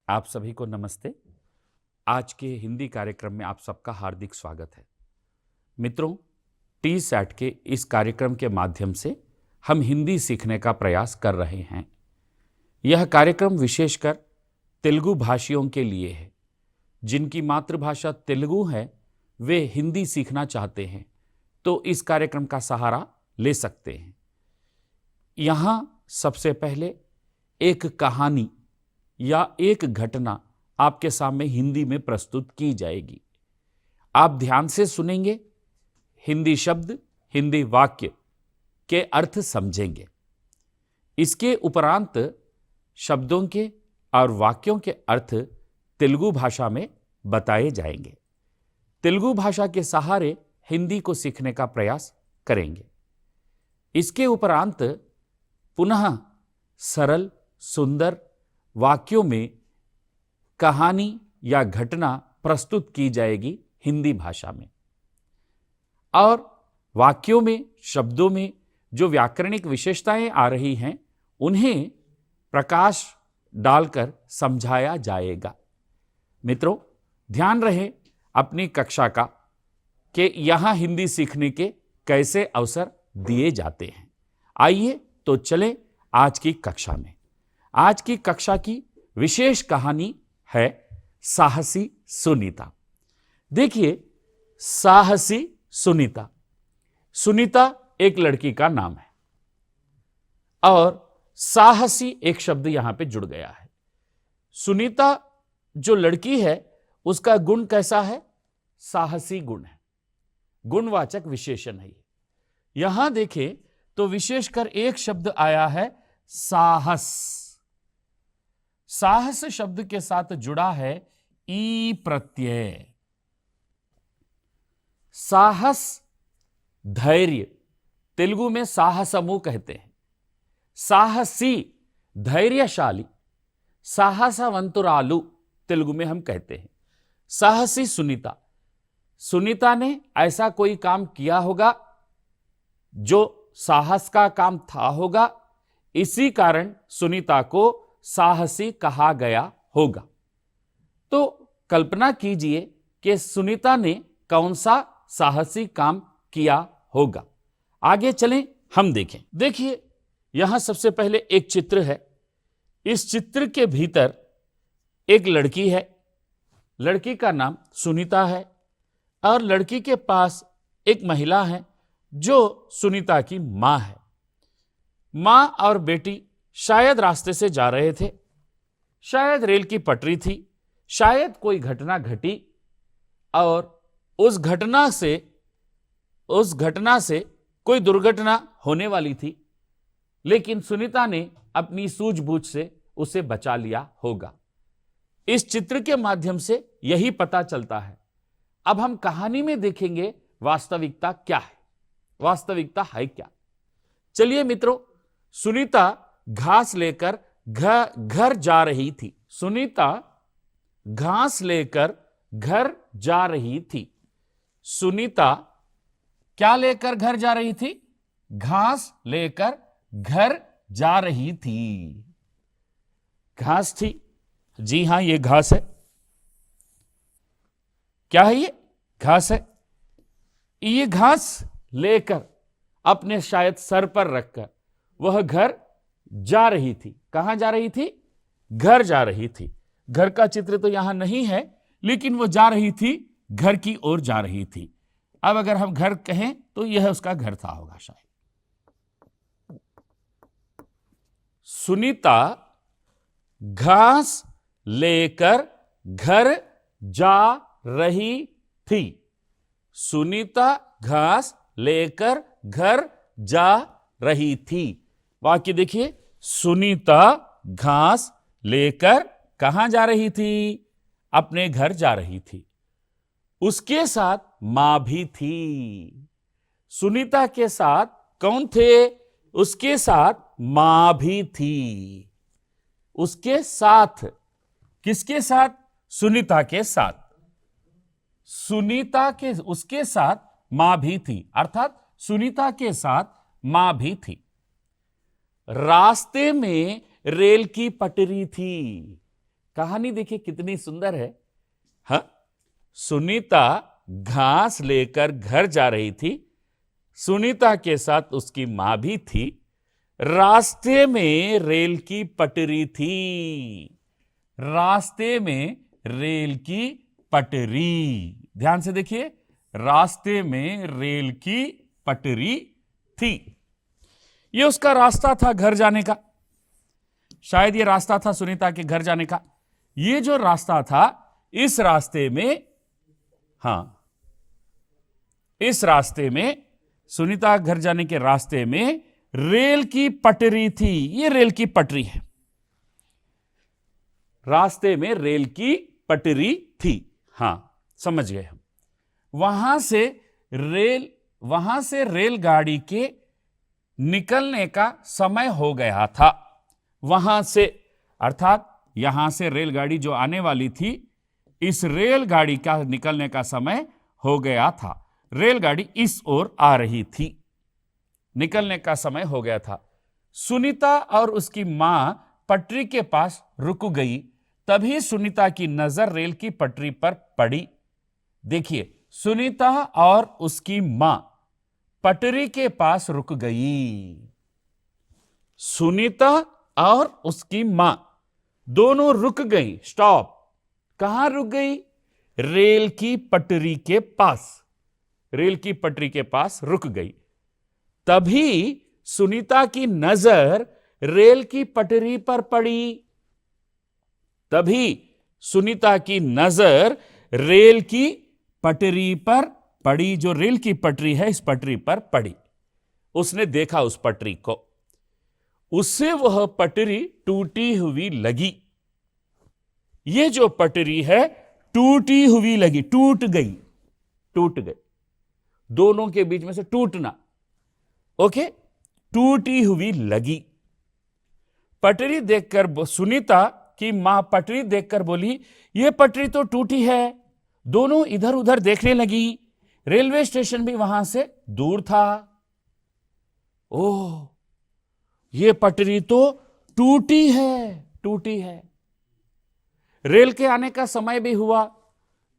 आप सभी को नमस्ते। आज के हिंदी कार्यक्रम में आप सबका हार्दिक स्वागत है। मित्रों, टी सैट के इस कार्यक्रम के माध्यम से हम हिंदी सीखने का प्रयास कर रहे हैं। यह कार्यक्रम विशेषकर तेलुगु भाषियों के लिए है। जिनकी मातृभाषा तेलुगु है वे हिंदी सीखना चाहते हैं तो इस कार्यक्रम का सहारा ले सकते हैं। यहाँ सबसे पहले एक कहानी या एक घटना आपके सामने हिंदी में प्रस्तुत की जाएगी। आप ध्यान से सुनेंगे, हिंदी शब्द, हिंदी वाक्य के अर्थ समझेंगे। इसके उपरांत शब्दों के और वाक्यों के अर्थ तेलुगु भाषा में बताए जाएंगे। तेलुगु भाषा के सहारे हिंदी को सीखने का प्रयास करेंगे। इसके उपरांत पुनः सरल सुंदर वाक्यों में कहानी या घटना प्रस्तुत की जाएगी हिंदी भाषा में, और वाक्यों में, शब्दों में जो व्याकरणिक विशेषताएं आ रही हैं उन्हें प्रकाश डालकर समझाया जाएगा। मित्रों, ध्यान रहे अपनी कक्षा का कि यहां हिंदी सीखने के कैसे अवसर दिए जाते हैं। आइए तो चलें आज की कक्षा में। आज की कक्षा की विशेष कहानी है साहसी सुनीता। देखिए, साहसी सुनीता, सुनीता एक लड़की का नाम है और साहसी एक शब्द यहां पे जुड़ गया है। सुनीता जो लड़की है उसका गुण कैसा है? साहसी गुण है, गुणवाचक विशेषण है। यहां देखें तो विशेषकर एक शब्द आया है साहस। साहस शब्द के साथ जुड़ा है ई प्रत्यय। साहस धैर्य, तेलुगु में साहसमु कहते हैं। साहसी धैर्यशाली, साहसवंतुरालु तेलुगु में हम कहते हैं। साहसी सुनीता, सुनीता ने ऐसा कोई काम किया होगा जो साहस का काम था होगा, इसी कारण सुनीता को साहसी कहा गया होगा। तो कल्पना कीजिए कि सुनीता ने कौन सा साहसी काम किया होगा। आगे चलें, हम देखें। देखिए, यहां सबसे पहले एक चित्र है। इस चित्र के भीतर एक लड़की है। लड़की का नाम सुनीता है और लड़की के पास एक महिला है जो सुनीता की मां है। मां और बेटी शायद रास्ते से जा रहे थे, शायद रेल की पटरी थी, शायद कोई घटना घटी और उस घटना से कोई दुर्घटना होने वाली थी, लेकिन सुनीता ने अपनी सूझबूझ से उसे बचा लिया होगा। इस चित्र के माध्यम से यही पता चलता है। अब हम कहानी में देखेंगे वास्तविकता क्या है, वास्तविकता है क्या। चलिए मित्रों, सुनीता घास लेकर घर जा रही थी। सुनीता घास लेकर घर जा रही थी। सुनीता क्या लेकर घर जा रही थी? घास लेकर घर जा रही थी। घास थी, जी हां, ये घास है। क्या है ये? घास है। ये घास लेकर अपने शायद सर पर रखकर वह घर जा रही थी। कहां जा रही थी? घर जा रही थी। घर का चित्र तो यहां नहीं है, लेकिन वो जा रही थी, घर की ओर जा रही थी। अब अगर हम घर कहें तो यह उसका घर था होगा शायद। सुनीता घास लेकर घर जा रही थी। सुनीता घास लेकर घर जा रही थी। वाक्य देखिए, सुनीता घास लेकर कहां जा रही थी? अपने घर जा रही थी। उसके साथ मां भी थी। सुनीता के साथ कौन थे? उसके साथ मां भी थी। उसके साथ, किसके साथ? सुनीता के साथ। सुनीता के, उसके साथ मां भी थी, अर्थात सुनीता के साथ मां भी थी। रास्ते में रेल की पटरी थी। कहानी देखिए कितनी सुंदर है। हाँ, सुनीता घास लेकर घर जा रही थी। सुनीता के साथ उसकी मां भी थी। रास्ते में रेल की पटरी थी। रास्ते में रेल की पटरी, ध्यान से देखिए, रास्ते में रेल की पटरी थी। यह उसका रास्ता था घर जाने का। शायद यह रास्ता था सुनीता के घर जाने का। यह जो रास्ता था, इस रास्ते में, हां, इस रास्ते में, सुनीता घर जाने के रास्ते में रेल की पटरी थी। यह रेल की पटरी है। रास्ते में रेल की पटरी थी। हां, समझ गए हम। वहां से रेलगाड़ी के निकलने का समय हो गया था। वहां से अर्थात यहां से रेलगाड़ी जो आने वाली थी, इस रेलगाड़ी का निकलने का समय हो गया था। रेलगाड़ी इस ओर आ रही थी, निकलने का समय हो गया था। सुनीता और उसकी मां पटरी के पास रुक गई। तभी सुनीता की नजर रेल की पटरी पर पड़ी। देखिए, सुनीता और उसकी मां पटरी के पास रुक गई। सुनीता और उसकी मां दोनों रुक गई। स्टॉप। कहां रुक गई? रेल की पटरी के पास। रेल की पटरी के पास रुक गई। तभी सुनीता की नजर रेल की पटरी पर पड़ी। तभी सुनीता की नजर रेल की पटरी पर पड़ी। जो रेल की पटरी है, इस पटरी पर पड़ी। उसने देखा उस पटरी को। उससे वह पटरी टूटी हुई लगी। यह जो पटरी है, टूटी हुई लगी, टूट गई। टूट गई, दोनों के बीच में से टूटना। ओके, टूटी हुई लगी। पटरी देखकर सुनीता की मां पटरी देखकर बोली, यह पटरी तो टूटी है। दोनों इधर उधर देखने लगी। रेलवे स्टेशन भी वहां से दूर था। ओह, यह पटरी तो टूटी है, टूटी है। रेल के आने का समय भी हुआ।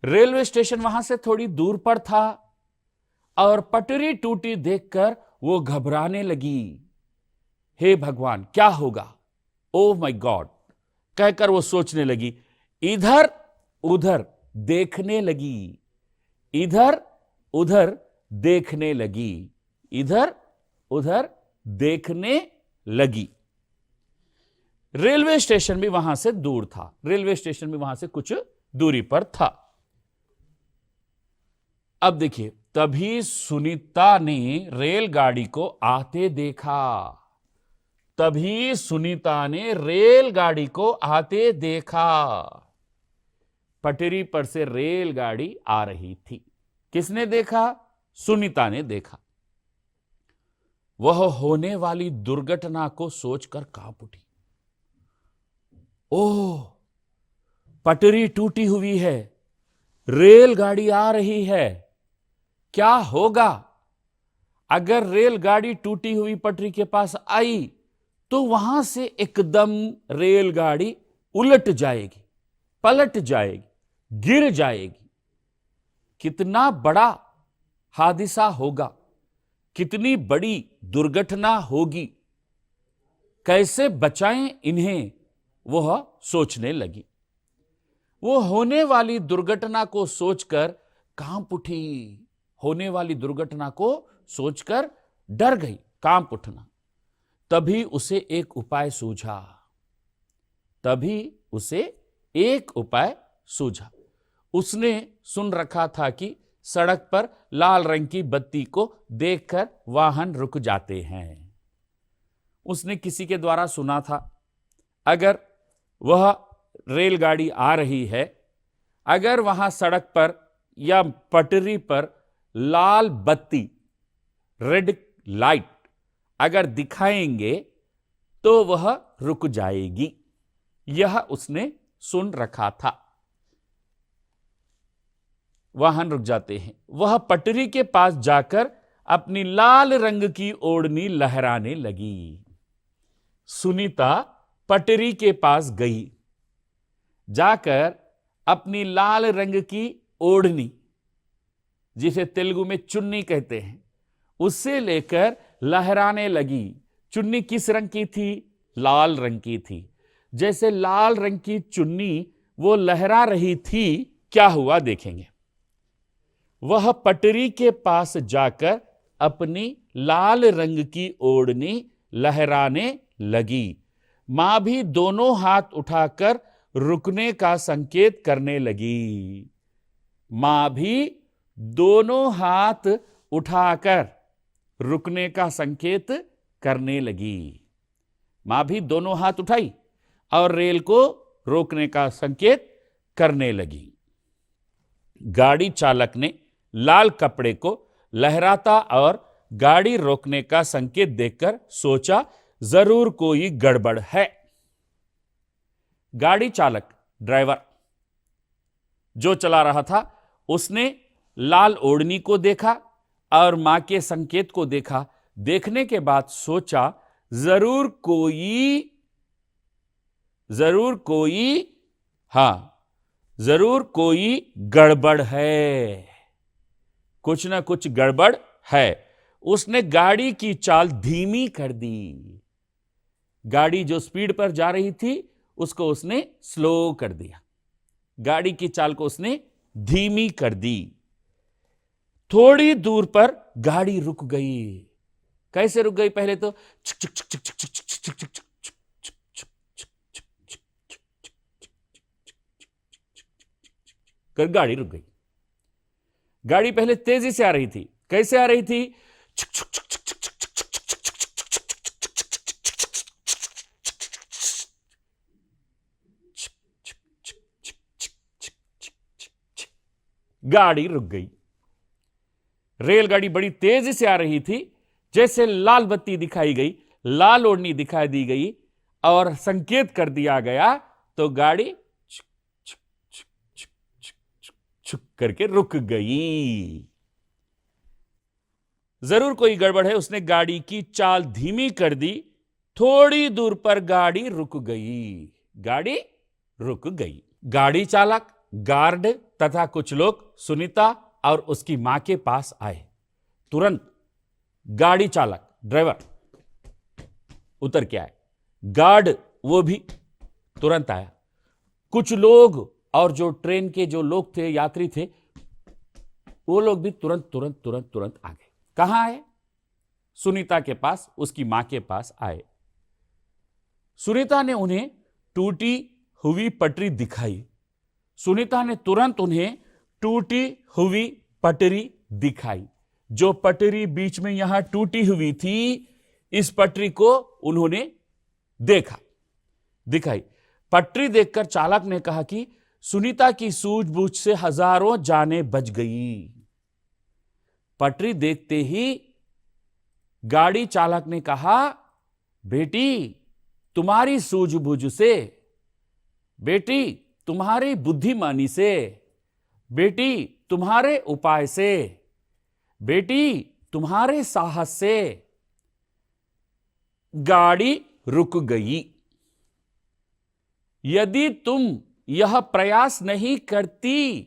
रेलवे स्टेशन वहां से थोड़ी दूर पर था और पटरी टूटी देखकर वो घबराने लगी। हे भगवान, क्या होगा? ओह माय गॉड, कहकर वो सोचने लगी। इधर उधर देखने लगी। इधर उधर देखने लगी। इधर उधर देखने लगी। रेलवे स्टेशन भी वहां से दूर था। रेलवे स्टेशन भी वहां से कुछ दूरी पर था। अब देखिए, तभी सुनीता ने रेलगाड़ी को आते देखा। तभी सुनीता ने रेलगाड़ी को आते देखा। पटरी पर से रेलगाड़ी आ रही थी। किसने देखा? सुनीता ने देखा। वह होने वाली दुर्घटना को सोचकर कांप उठी। ओह, पटरी टूटी हुई है, रेलगाड़ी आ रही है। क्या होगा अगर रेलगाड़ी टूटी हुई पटरी के पास आई तो वहां से एकदम रेलगाड़ी उलट जाएगी, पलट जाएगी, गिर जाएगी। कितना बड़ा हादसा होगा, कितनी बड़ी दुर्घटना होगी। कैसे बचाएं इन्हें, वह सोचने लगी। वो होने वाली दुर्घटना को सोचकर कांप उठी। होने वाली दुर्घटना को सोचकर डर गई, कांप उठना। तभी उसे एक उपाय सूझा। तभी उसे एक उपाय सूझा। उसने सुन रखा था कि सड़क पर लाल रंग की बत्ती को देखकर वाहन रुक जाते हैं। उसने किसी के द्वारा सुना था, अगर वह रेलगाड़ी आ रही है, अगर वहां सड़क पर या पटरी पर लाल बत्ती, रेड लाइट अगर दिखाएंगे तो वह रुक जाएगी। यह उसने सुन रखा था। वाहन रुक जाते हैं। वह पटरी के पास जाकर अपनी लाल रंग की ओढ़नी लहराने लगी। सुनीता पटरी के पास गई। जाकर अपनी लाल रंग की ओढ़नी, जिसे तेलुगु में चुन्नी कहते हैं, उससे लेकर लहराने लगी। चुन्नी किस रंग की थी? लाल रंग की थी। जैसे लाल रंग की चुन्नी वो लहरा रही थी, क्या हुआ देखेंगे। वह पटरी के पास जाकर अपनी लाल रंग की ओढ़नी लहराने लगी। मां भी दोनों हाथ उठाकर रुकने का संकेत करने लगी। मां भी दोनों हाथ उठाकर रुकने का संकेत करने लगी। मां भी दोनों हाथ उठाई और रेल को रोकने का संकेत करने लगी। गाड़ी चालक ने लाल कपड़े को लहराता और गाड़ी रोकने का संकेत देखकर सोचा, जरूर कोई गड़बड़ है। गाड़ी चालक, ड्राइवर जो चला रहा था, उसने लाल ओढ़नी को देखा और मां के संकेत को देखा। देखने के बाद सोचा, जरूर कोई गड़बड़ है, कुछ ना कुछ गड़बड़ है। उसने गाड़ी की चाल धीमी कर दी। गाड़ी जो स्पीड पर जा रही थी उसको उसने स्लो कर दिया। गाड़ी की चाल को उसने धीमी कर दी। थोड़ी दूर पर गाड़ी रुक गई। कैसे रुक गई? पहले तो कर गाड़ी रुक गई। गाड़ी पहले तेजी से आ रही थी। कैसे आ रही थी? गाड़ी रुक गई। रेलगाड़ी बड़ी तेजी से आ रही थी। जैसे लाल बत्ती दिखाई गई, लाल ओढ़नी दिखाई दी गई और संकेत कर दिया गया, तो गाड़ी छुक करके रुक गई। जरूर कोई गड़बड़ है। उसने गाड़ी की चाल धीमी कर दी। थोड़ी दूर पर गाड़ी रुक गई। गाड़ी रुक गई। गाड़ी चालक, गार्ड तथा कुछ लोग सुनीता और उसकी मां के पास आए। तुरंत गाड़ी चालक, ड्राइवर उतर के आए। गार्ड वो भी तुरंत आया। कुछ लोग और जो ट्रेन के जो लोग थे, यात्री थे, वो लोग भी तुरंत आ गए। कहां आए? सुनीता के पास, उसकी मां के पास आए। सुनीता ने उन्हें टूटी हुई पटरी दिखाई। सुनीता ने तुरंत उन्हें टूटी हुई पटरी दिखाई। जो पटरी बीच में यहां टूटी हुई थी, इस पटरी को उन्होंने दिखाई। पटरी देखकर चालक ने कहा कि सुनीता की सूझबूझ से हजारों जानें बच गई। पटरी देखते ही गाड़ी चालक ने कहा, बेटी तुम्हारी सूझबूझ से, बेटी तुम्हारी बुद्धिमानी से, बेटी तुम्हारे उपाय से, बेटी तुम्हारे साहस से गाड़ी रुक गई। यदि तुम यह प्रयास नहीं करती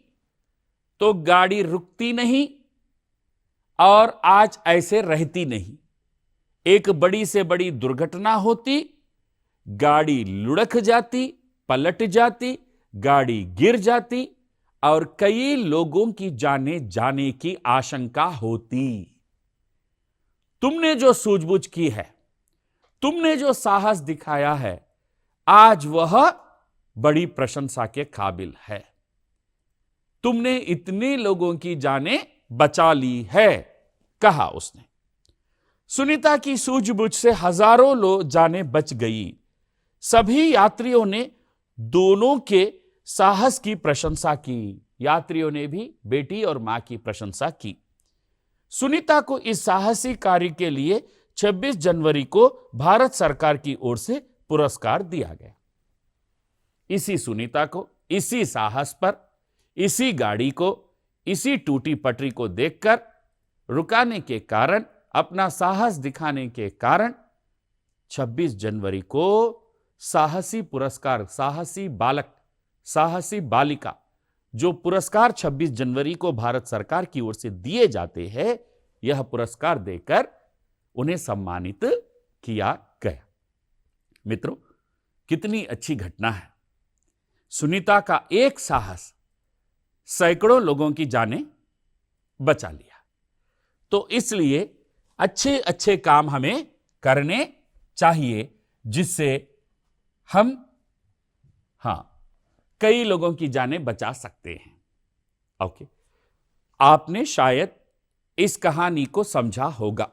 तो गाड़ी रुकती नहीं और आज ऐसे रहती नहीं। एक बड़ी से बड़ी दुर्घटना होती, गाड़ी लुढ़क जाती, पलट जाती, गाड़ी गिर जाती और कई लोगों की जाने जाने की आशंका होती। तुमने जो सूझबूझ की है, तुमने जो साहस दिखाया है, आज वह बड़ी प्रशंसा के काबिल है। तुमने इतने लोगों की जानें बचा ली है, कहा उसने। सुनीता की सूझबूझ से हजारों लोग जानें बच गई। सभी यात्रियों ने दोनों के साहस की प्रशंसा की। यात्रियों ने भी बेटी और मां की प्रशंसा की। सुनीता को इस साहसी कार्य के लिए 26 जनवरी को भारत सरकार की ओर से पुरस्कार दिया गया। इसी सुनीता को, इसी साहस पर, इसी गाड़ी को, इसी टूटी पटरी को देखकर, रुकाने के कारण, अपना साहस दिखाने के कारण 26 जनवरी को साहसी पुरस्कार, साहसी बालक, साहसी बालिका जो पुरस्कार 26 जनवरी को भारत सरकार की ओर से दिए जाते हैं, यह पुरस्कार देकर उन्हें सम्मानित किया गया। मित्रों, कितनी अच्छी घटना है। सुनीता का एक साहस सैकड़ों लोगों की जानें बचा लिया। तो इसलिए अच्छे अच्छे काम हमें करने चाहिए, जिससे हम कई लोगों की जानें बचा सकते हैं। ओके, आपने शायद इस कहानी को समझा होगा,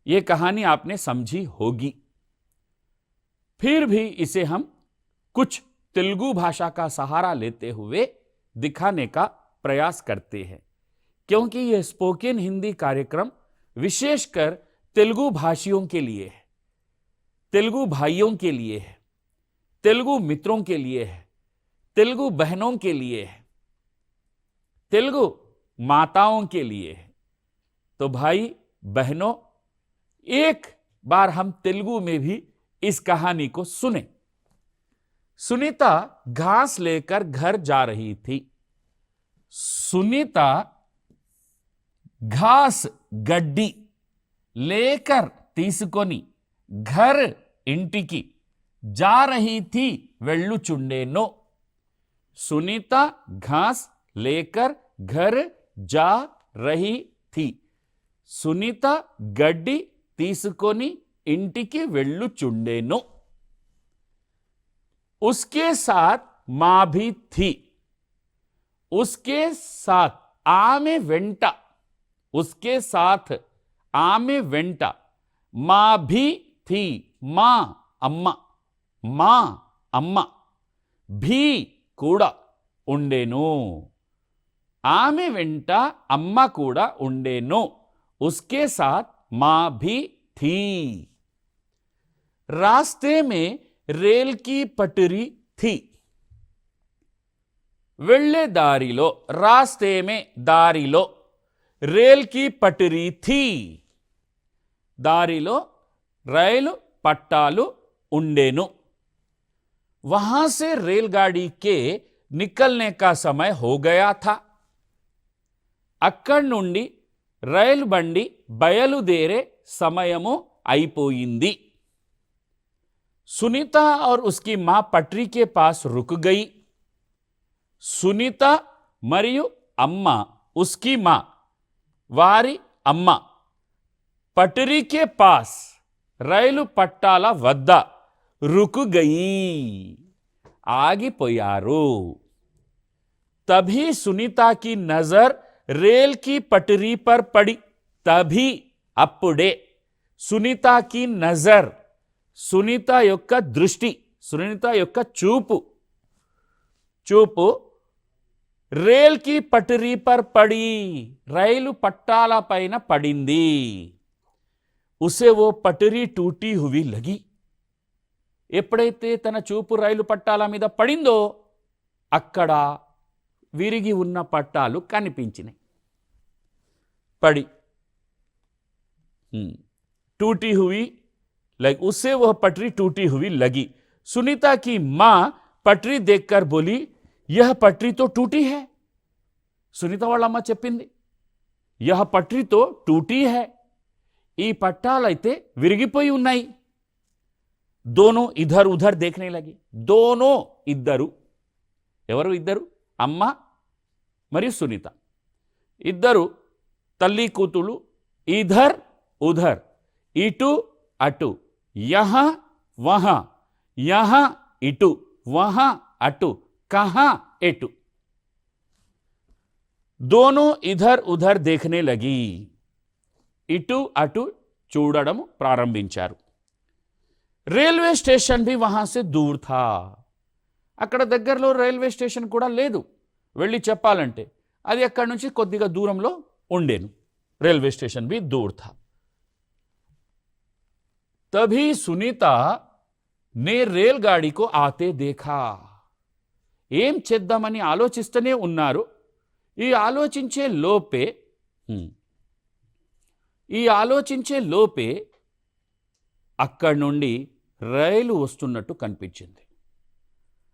यह कहानी आपने समझी होगी। फिर भी इसे हम कुछ तेलुगु भाषा का सहारा लेते हुए दिखाने का प्रयास करते हैं, क्योंकि यह स्पोकन हिंदी कार्यक्रम विशेषकर तेलुगु भाषियों के लिए है, तेलुगु भाइयों के लिए है, तेलुगु मित्रों के लिए है, तेलुगु बहनों के लिए है, तेलुगु माताओं के लिए है। तो भाई बहनों, एक बार हम तेलुगु में भी इस कहानी को सुने। सुनीता घास लेकर घर जा रही थी। सुनीता घास गड्डी लेकर తీసుకొని घर ఇంటికి जा रही थी వెళ్ళుచుండెను। सुनीता घास लेकर घर जा रही थी। सुनीता गड्डी తీసుకొని ఇంటికి వెళ్ళుచుండెను। उसके साथ मां भी थी। उसके साथ आमे वेंटा, उसके साथ आमे वेंटा मां भी थी। मां अम्मा, मां अम्मा भी కూడా ఉండెను। ఆమె వెంట అమ్మ కూడా ఉండెను। उसके साथ मां भी थी। रास्ते में रेल की पटरी थी। వెళ్ళే దారిలో, रास्ते में దారిలో रेल की पटरी थी। దారిలో రైలు పట్టాలు ఉండెను। वहां से रेलगाड़ी के निकलने का समय हो गया था। అక్కడి నుండి రైలు బండి బయలుదేరే సమయము అయిపోయింది। सुनीता और उसकी मां पटरी के पास रुक गई। सुनीता मरियु अम्मा, उसकी मां वारी अम्मा पटरी के पास రైలు పట్టాల వద్ద रुक गई, ఆగిపోయారు। तभी सुनीता की नजर रेल की पटरी पर पड़ी। तभी అప్పుడే సునీత की नजर, సునీత యొక్క దృష్టి, సునీత యొక్క చూపు రేల్ కి పటరీ పర్ పడి, రైలు పట్టాల పైన పడింది। ఉసే वो పటరీ టూటీ हुई लगी। ఎప్పుడైతే తన చూపు రైలు పట్టాల మీద పడిందో అక్కడ విరిగి ఉన్న పట్టాలు కనిపించినాయి। పడి टूटी हुई लाइक उससे वह पटरी टूटी हुई लगी। सुनीता की मां पटरी देखकर बोली, यह पटरी तो टूटी है। सुनीता వాళ్ళ అమ్మ చెప్పింది, यह पटरी तो टूटी है, ఈ పట్టాలైతే విరిగిపోయి ఉన్నాయి। दोनों इधर उधर देखने लगी। दोनों ఇద్దరు, ఎవరు ఇద్దరు? అమ్మ మరియు సునీత ఇద్దరు తల్లి కూతుళ్ళు ఇధర్ उधर, इटू अटू, यहां वहां, यहां इटू वहां अटू, कहां एटू, दोनों इधर उधर देखने लगी। इटू अटू చూడడం ప్రారంభించారు। రైల్వే స్టేషన్ भी वहां से दूर था। అక్కడ దగ్గరలో రైల్వే స్టేషన్ కూడా లేదు, వెళ్ళి చెప్పాలంటే అది అక్కడ నుంచి కొద్దిగా దూరంలో ఉండేను। రైల్వే స్టేషన్ भी दूर था। तभी सुनीता ने रेलगाड़ी को आते देखा। ఏం చేద్దామని ఆలోచిస్తూనే ఉన్నారు। ఈ ఆలోచించే లోపే అక్కడి నుండి రైలు వస్తున్నట్టు కనిపించింది।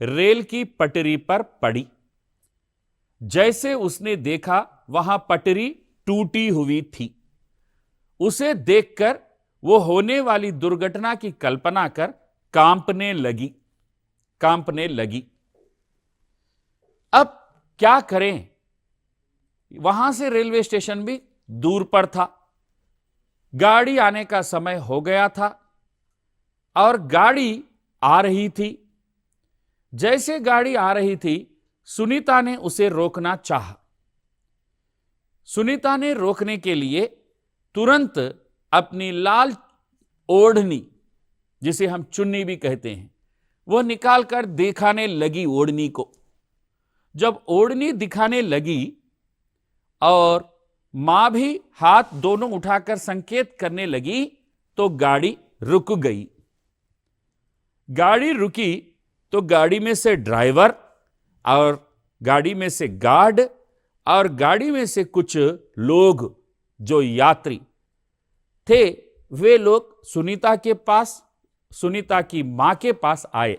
रेल की पटरी पर पड़ी। जैसे उसने देखा वहां पटरी टूटी हुई थी। उसे देखकर वो होने वाली दुर्घटना की कल्पना कर कांपने लगी। अब क्या करें? वहां से रेलवे स्टेशन भी दूर पर था, गाड़ी आने का समय हो गया था और गाड़ी आ रही थी। जैसे गाड़ी आ रही थी, सुनीता ने उसे रोकना चाहा। सुनीता ने रोकने के लिए तुरंत अपनी लाल ओढ़नी, जिसे हम चुन्नी भी कहते हैं, वह निकालकर दिखाने लगी ओढ़नी को। जब ओढ़नी दिखाने लगी और मां भी हाथ दोनों उठाकर संकेत करने लगी, तो गाड़ी रुक गई। गाड़ी रुकी तो गाड़ी में से ड्राइवर और गाड़ी में से गार्ड और गाड़ी में से कुछ लोग जो यात्री थे, वे लोग सुनीता के पास, सुनीता की मां के पास आए।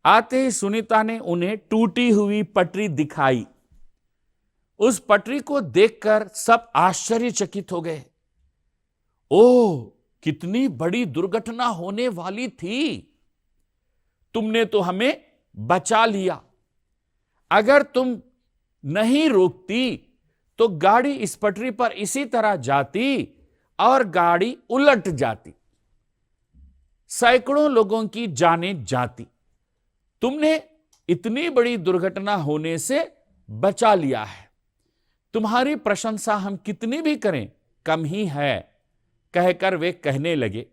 आते ही सुनीता ने उन्हें टूटी हुई पटरी दिखाई। उस पटरी को देखकर सब आश्चर्यचकित हो गए। ओह, कितनी बड़ी दुर्घटना होने वाली थी! तुमने तो हमें बचा लिया। अगर तुम नहीं रोकती तो गाड़ी इस पटरी पर इसी तरह जाती और गाड़ी उलट जाती, सैकड़ों लोगों की जानें जाती। तुमने इतनी बड़ी दुर्घटना होने से बचा लिया है। तुम्हारी प्रशंसा हम कितनी भी करें कम ही है, कहकर वे कहने लगे।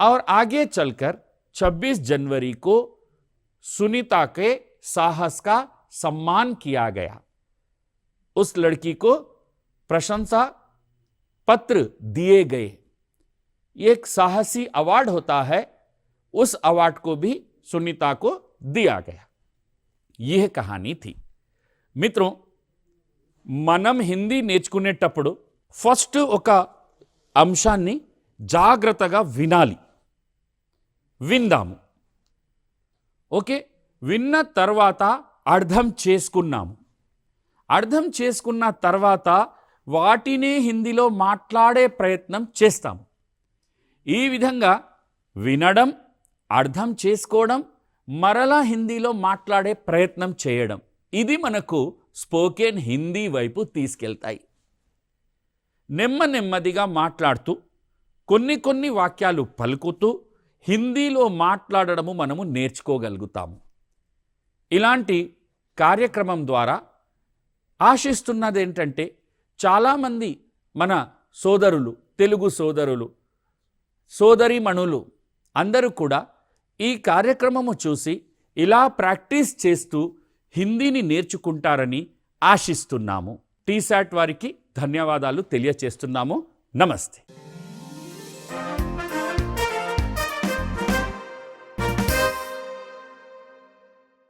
और आगे चलकर 26 जनवरी को सुनीता के साहस का सम्मान किया गया। उस लड़की को प्रशंसा पत्र दिए गए। एक साहसी अवार्ड होता है, उस अवार्ड को भी सुनीता को दिया गया। यह कहानी थी। మిత్రం, మనం హిందీ నేర్చుకునేటప్పుడు ఫస్ట్ ఒక అంశాన్ని జాగ్రత్తగా విందాము. ఓకే, విన్న తర్వాత అర్థం చేసుకున్నాము. అర్థం చేసుకున్న తర్వాత వాటినే హిందీలో మాట్లాడే ప్రయత్నం చేస్తాము. ఈ విధంగా వినడం, అర్థం చేసుకోవడం, మరలా హిందీలో మాట్లాడే ప్రయత్నం చేయడం, ఇది మనకు స్పోకెన్ హిందీ వైపు తీసుకెళ్తాయి. నెమ్మదిగా మాట్లాడుతూ కొన్ని వాక్యాలు పలుకుతూ హిందీలో మాట్లాడడము మనము నేర్చుకోగలుగుతాము. ఇలాంటి కార్యక్రమం ద్వారా ఆశిస్తున్నది ఏంటంటే, చాలామంది మన సోదరులు, తెలుగు సోదరులు, సోదరీమణులు అందరూ కూడా ఈ కార్యక్రమము చూసి ఇలా ప్రాక్టీస్ చేస్తూ హిందీని నేర్చుకుంటారని ఆశిస్తున్నాము. టీసాట్ వారికి ధన్యవాదాలు తెలియచేస్తున్నాము. నమస్తే.